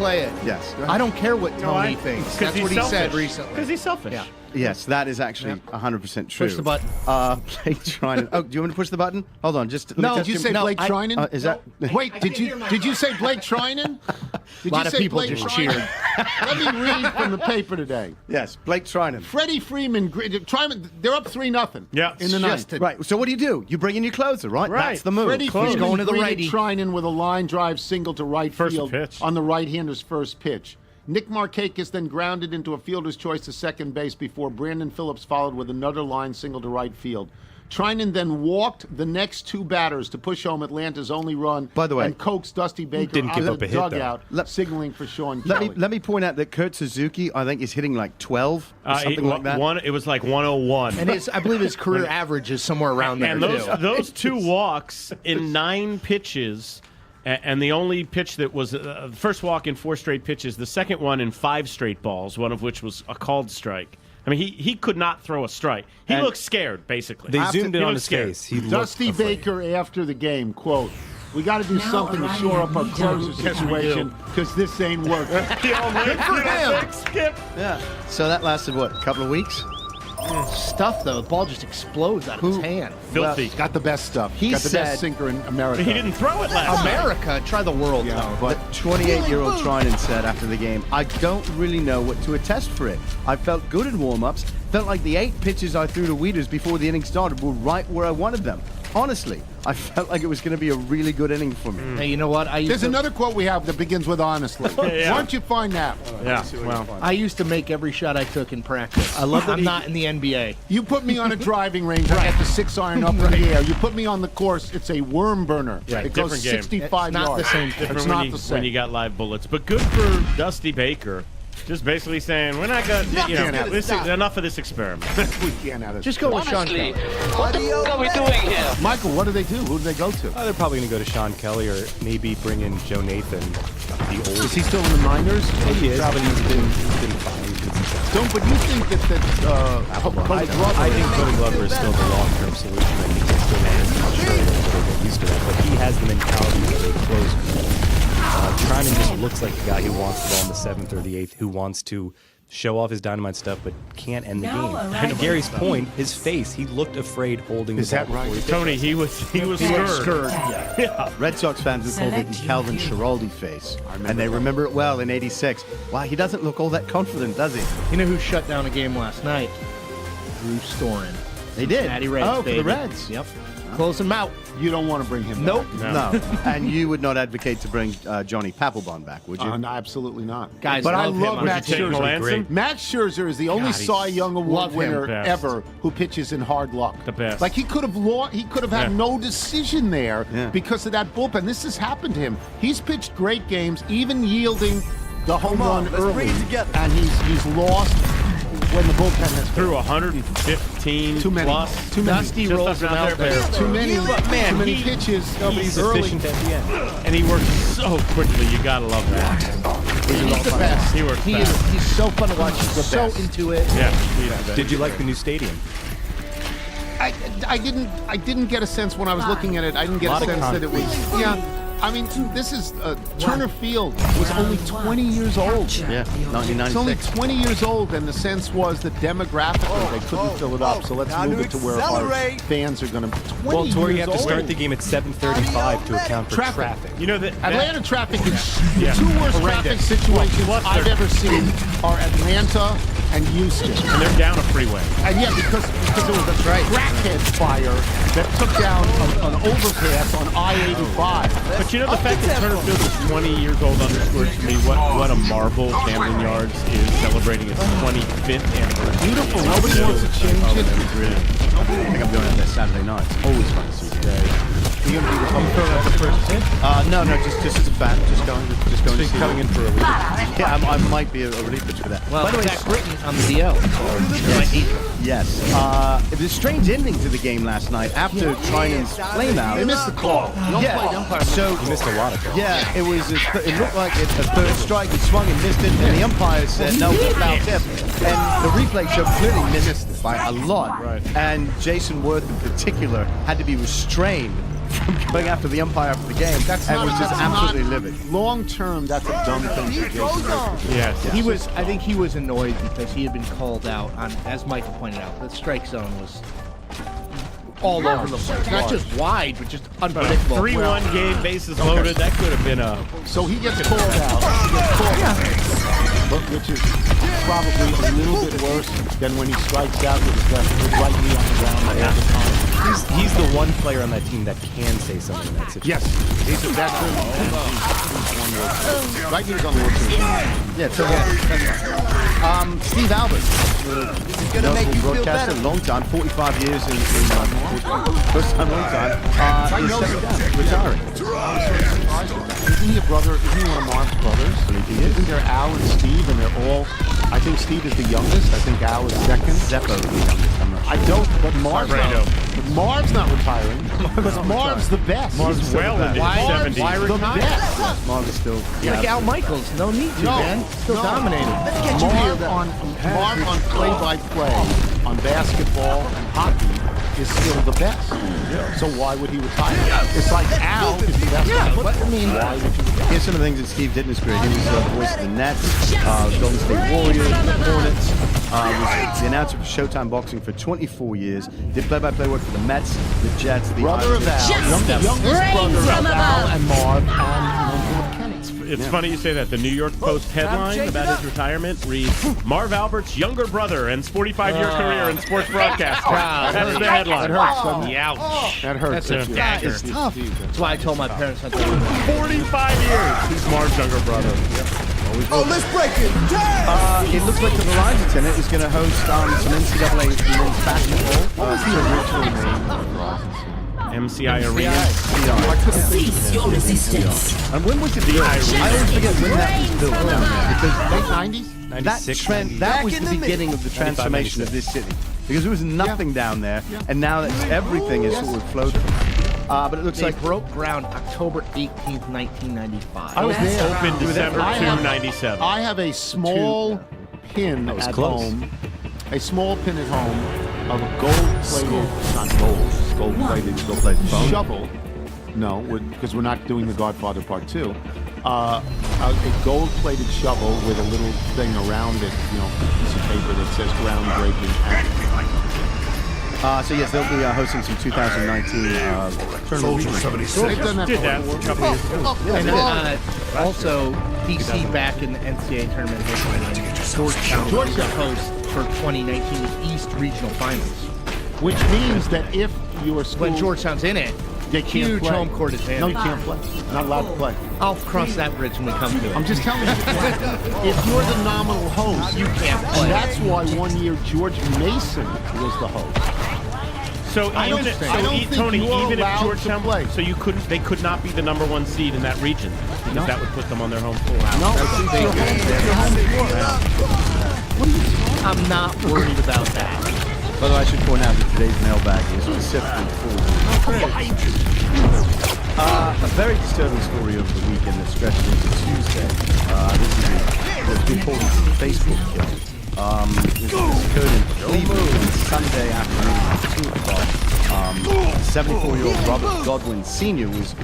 play it. Yes. I don't care what Tony thinks. That's what he said recently. Because he's selfish. Yeah. Yes, that is actually 100% true. Push the button. Blake Trinan. Oh, do you want me to push the button? Hold on, just No, let me Did you test say him. Blake Trinan? Is that? Wait, did you say Blake Trinan? Did A lot you of say people Blake just Trinan? cheered. Let me read from the paper today. Yes, Blake Trinan. Freddie Freeman, Trinan, they're up 3-0. Yeah. in the ninth. Right. So what do? You bring in your closer, right? Right. That's the move. Freddie He's Freeman going to the greeted righty. Trinan with a line drive single to right First field pitch. on the right-hander's first pitch. Nick Markakis then grounded into a fielder's choice to second base before Brandon Phillips followed with another line single to right field. Trinan then walked the next two batters to push home Atlanta's only run. By the way, and coaxed Dusty Baker didn't out give of up the a hit, though. dugout, signaling for Sean Kelly. Let me point out that Kurt Suzuki, I think, is hitting like 12 or something like that. It was like 101. And I believe his career average is somewhere around there, and those two walks in 9 pitches, and the only pitch that was the first walk in 4 straight pitches, the second one in 5 straight balls, one of which was a called strike. I mean, he could not throw a strike. He looked scared, basically. They zoomed in He on looked his scared. face. He Dusty looked afraid. Baker after the game, quote, "We got to do something to shore up our closer situation because this ain't working." Good for him. Skip. Yeah. So that lasted, what, a couple of weeks? Stuff, though. The ball just explodes out of his hand. Filthy. Got the best stuff. He got the said- best sinker in America. He didn't throw it last night. America, try the world, Yeah, Tone. but 28-year-old Trinan said after the game, "I don't really know what to attest for it. I felt good in warm-ups. Felt like the 8 pitches I threw to Weeders before the inning started were right where I wanted them. Honestly, I felt like it was going to be a really good inning for me." Hey, you know what? There's another quote we have that begins with honestly. Yeah. Why don't you find that? Yeah, well. I used to make every shot I took in practice. I love that I'm not in the NBA. You put me on a driving range, I get the 6-iron up in the air. You put me on the course, it's a worm burner. Yeah, it goes different game. 65 It's not yards. the same thing. It's Different not when you, the same. when you got live bullets. But good for Dusty Baker. Just basically saying, we're not going to, enough of this experiment. We can't have it. Just go with Sean Kelly. What the hell are we doing here? Michael, what do they do? Who do they go to? They're probably going to go to Sean Kelly or maybe bring in Joe Nathan, the old. Is he still in the minors? He is, but he's been fine. He's been successful. Don't, but you think that I think Cody Glover is still the long-term solution. I think he's still going to get used to that, but he has the mentality of a closer. Trinan just looks like the guy who wants the ball in the 7th or the 8th, who wants to show off his dynamite stuff, but can't end the game. And to Gary's point, his face, he looked afraid holding the ball. Is that right? before he Tony, he was scared. Yeah. Red Sox fans have called it the Calvin Schiraldi face, and they remember it well in '86. Wow, he doesn't look all that confident, does he? You know who shut down a game last night? Bruce Storin. They did. Cincinnati Reds, Oh, for baby. the Reds. Yep. Close him out. You don't want to bring him Nope. back. No. And you would not advocate to bring Johnny Papelbon back, would you? No, absolutely not. Guys, but I love him. love Would Matt you take Scherzer. Melanson? Matt Scherzer is the only God, Cy Young Award love him. winner Best. ever who pitches in hard luck. The best. Like he could have had Yeah. no decision there Yeah. because of that bullpen. This has happened to him. He's pitched great games, even yielding the home run early, and he's lost when the bullpen has Threw 115 too many. plus. Too many. Dusty Just rolls him around out there. there. Too many. But, man, too many he- pitches. Nobody's early. efficient at the end. And he worked so quickly. You got to love that. He's the best. He worked He's fast. so fun to watch. He's so into it. Yeah. he's the best. Did you like the new stadium? I didn't get a sense when I was looking at it. I didn't get a Lot of sense that it was. concrete. Yeah, I mean, this is Turner Field was only 20 years old. Yeah, It's only 1996. 20 years old, and the sense was that demographically they couldn't fill it up. So let's move it to where our fans are going to. 20 Well, Tori, you years have to start old. the game at 7:35 to account for traffic. You know that Atlanta traffic is Yeah. the 2 worst traffic situations Plus I've they're- ever seen are Atlanta and Houston. and they're down a freeway. And yeah, because there was a crackhead fire that took down an overpass on I-85. But you know the fact that Turner Field is 20 years old underscores to me what a marvel Camden Yards is celebrating its 25th anniversary. Beautiful. Nobody wants to change Oh, it. that was really. I think I'm going out there Saturday night. It's always fun to see the day. You're going to be the first pitch? No, just as a fan. Just going to see Coming in for a relief. Yeah, I might be a relief pitch for that. Well, By the way, Zach Britton on the DL. yes. It was a strange ending to the game last night after Trinan's flame out. They missed the call. Yeah. So You missed a lot of it. yeah, it looked like a third strike. He swung and missed it, and the umpire said no, foul tip. And the replay showed clearly missed by a lot. Right. And Jason Worth in particular had to be restrained from going after the umpire after the game and was just absolutely livid. Long term, that's a dumb thing for Jason Richardson. Yes. He was. I think he was annoyed because he had been called out on, as Michael pointed out, the strike zone was all over the place. Not just wide, but just unpredictable. 3-1 game, bases loaded. That could have been a. So he gets called out. But which is probably a little bit worse than when he strikes out with his right knee on the ground all the time. He's the one player on that team that can say something in that situation. Yes, he's a veteran. Right knee's on the work team. Yeah, so Steve Albert, the notable broadcaster, long time, 45 years in first time, long time, is stepping down, retiring. Isn't he a brother? Isn't he one of Marv's brothers? Isn't there Al and Steve, and they're all? I think Steve is the youngest. I think Al is second. Zeppo is the youngest. I'm not sure. I don't, but Marv's Alfredo. Marv's not retiring. But Marv's the best. Marv's well into his Marv's 70s. the best. Marv is still. Like Al Michaels, no need to, man. Still dominating. Marv on play-by-play on basketball and hockey is still the best. So why would he retire? It's like Al is the best. Why would you retire? Here's some of the things that Steve did in his career. He was the voice of the Nets, Golden State Warriors, the Hornets. Was the announcer for Showtime Boxing for 24 years. Did play-by-play work for the Mets, the Jets, the Brother of Al, youngest brother of Al and Marv, and uncle of Kenny. It's funny you say that. The New York Post headline about his retirement reads, Marv Albert's younger brother ends 45-year career in sports broadcasting. That's the headline. That hurts, doesn't it? Ouch. That hurts. That's a dagger. It's tough. That's why I told my parents not to. 45 years. He's Marv's younger brother. Let's break it. It looks like the Verizon Tenant is going to host some NCAA men's basketball. What was the original name? MCI Arena. Cease your resistance. And when was it built? I always forget when that was built down there. Because Late 90s? that 96, trend, that was the beginning of the transformation of this city. Because there was nothing down there, and now that everything is sort of floating. But it looks They like broke ground October 18th, 1995. I was there. Opened December 2, 97. I have a small pin at close. home. A small pin at home of a gold-plated, not gold-plated shovel. No, because we're not doing The Godfather Part 2. A gold-plated shovel with a little thing around it, piece of paper that says groundbreaking. so yes, they'll be hosting some 2019 tournament. They've done that Did that a couple years ago. And also, DC back in the NCAA tournament history. Georgetown host for 2019 East Regional Finals. Which means that if your school... When Georgetown's in it, they can't huge play. home court advantage. No, you can't play. Not allowed to play. I'll cross that bridge when we come to it. I'm just telling you. If you're the nominal host, You can't play. And that's why one year George Mason was the host. So I don't think Tony, you are even allowed if to Georgetown, play. so they could not be the number 1 seed in that region because that would put them on their home floor. No, it's your home floor. I'm not worried about that. By the way, I should point out that today's mailbag is specifically for a very disturbing story over the weekend that stretched into Tuesday. This is the reported Facebook killing. This occurred in Cleveland on Sunday afternoon at 2 o'clock. 74-year-old Robert Godwin Sr. was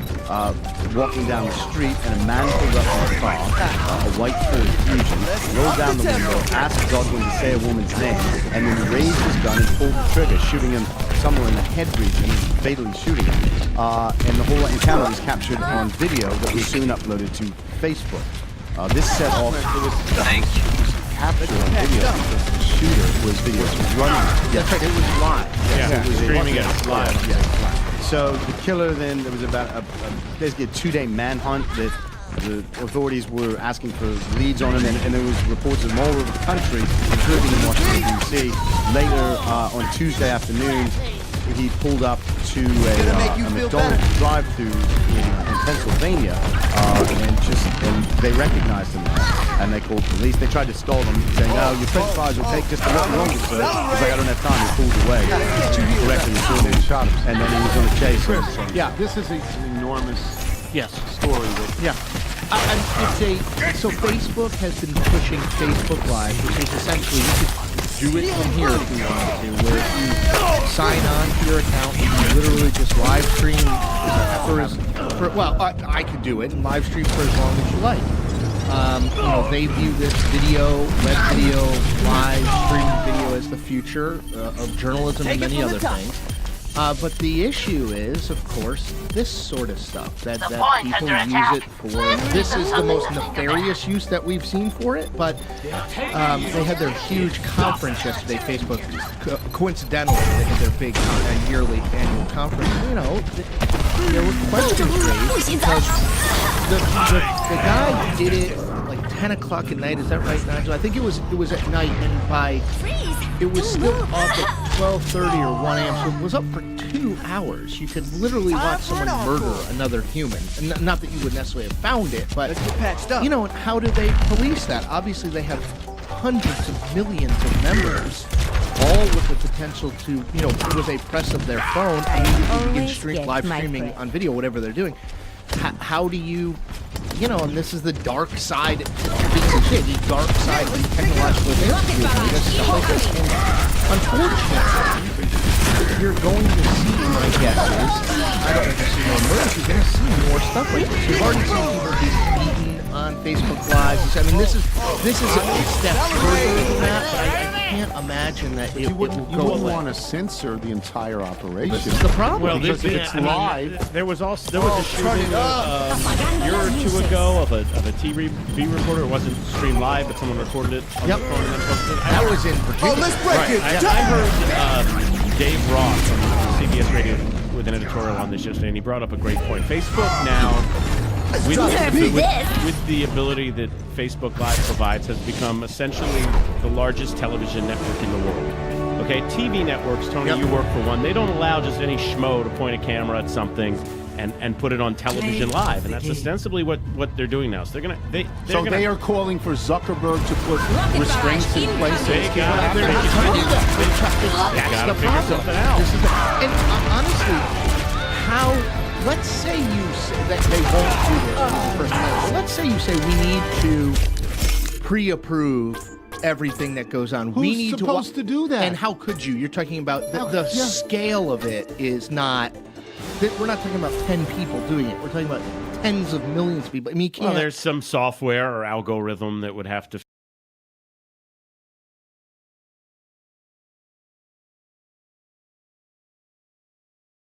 walking down the street and a man pulled up in a car, a white Ford Fusion, rolled down the window, asked Godwin to say a woman's name, and then raised his gun and pulled the trigger, shooting him somewhere in the head region, fatally shooting him. And the whole encounter was captured on video that was soon uploaded to Facebook. This set off... captured on video because the shooter was running. That's right, it was live. Yeah, it was streaming it live. Yeah. So the killer then, there was about basically a 2-day manhunt that the authorities were asking for leads on him, and there was reports from all over the country, including in Washington, D.C. Later on Tuesday afternoon, he pulled up to a McDonald's drive-thru in Pennsylvania, and they recognized him there, and they called police. They tried to stall them, saying, "No, your French fries will take just a little longer, sir." He's like, "I don't have time." He pulled away, correctly assumed and shot him, and then he was on a chase. Yeah, this is an enormous story. So Facebook has been pushing Facebook Live, which is essentially you could do it from here if you want to, where you sign on to your account and you literally just live stream I could do it and live stream for as long as you like. They view this web video, live streaming video as the future of journalism and many other things. But the issue is, of course, this sort of stuff, that people use it for. This is the most nefarious use that we've seen for it, but they had their huge conference yesterday, Facebook. Coincidentally, they had their big yearly annual conference. There were questions raised because the guy did it like 10 o'clock at night. Is that right, Nigel? I think it was at night, and it was still up at 12:30 or 1 a.m. So it was up for 2 hours. You could literally watch someone murder another human. And not that you would necessarily have found it, but let's get patched up. And how do they police that? Obviously, they have hundreds of millions of members, all with the potential to, with a press of their phone, immediately begin live streaming on video, whatever they're doing. How do you, and this is the dark side, the dark side of the technological advances, stuff like this. And unfortunately, you're going to see, my guess is, I don't know if you see more murders, you're going to see more stuff like this. You've already seen people be beaten on Facebook Lives. I mean, this is a step further than that, but I can't imagine that it will go away. You wouldn't want to censor the entire operation. This is the problem. Well, because if it's live, there was a shooting a year or two ago of a TV recorder. It wasn't streamed live, but someone recorded it on their phone and then posted it. That was in Virginia. let's break it. I heard Dave Ross from CBS Radio with an editorial on this yesterday, and he brought up a great point. Facebook now, with the ability that Facebook Live provides, has become essentially the largest television network in the world. Okay, TV networks, Tony, you work for one. They don't allow just any schmo to point a camera at something and put it on television live, and that's ostensibly what they're doing now. So they are calling for Zuckerberg to put restraints in place. They got to figure something out. And honestly, let's say you say that they won't do this. But let's say you say we need to pre-approve everything that goes on. We need supposed to do that? And how could you? You're talking about the scale of it is not. We're not talking about 10 people doing it. We're talking about tens of millions of people. I mean, you can't. Well, there's some software or algorithm that would have to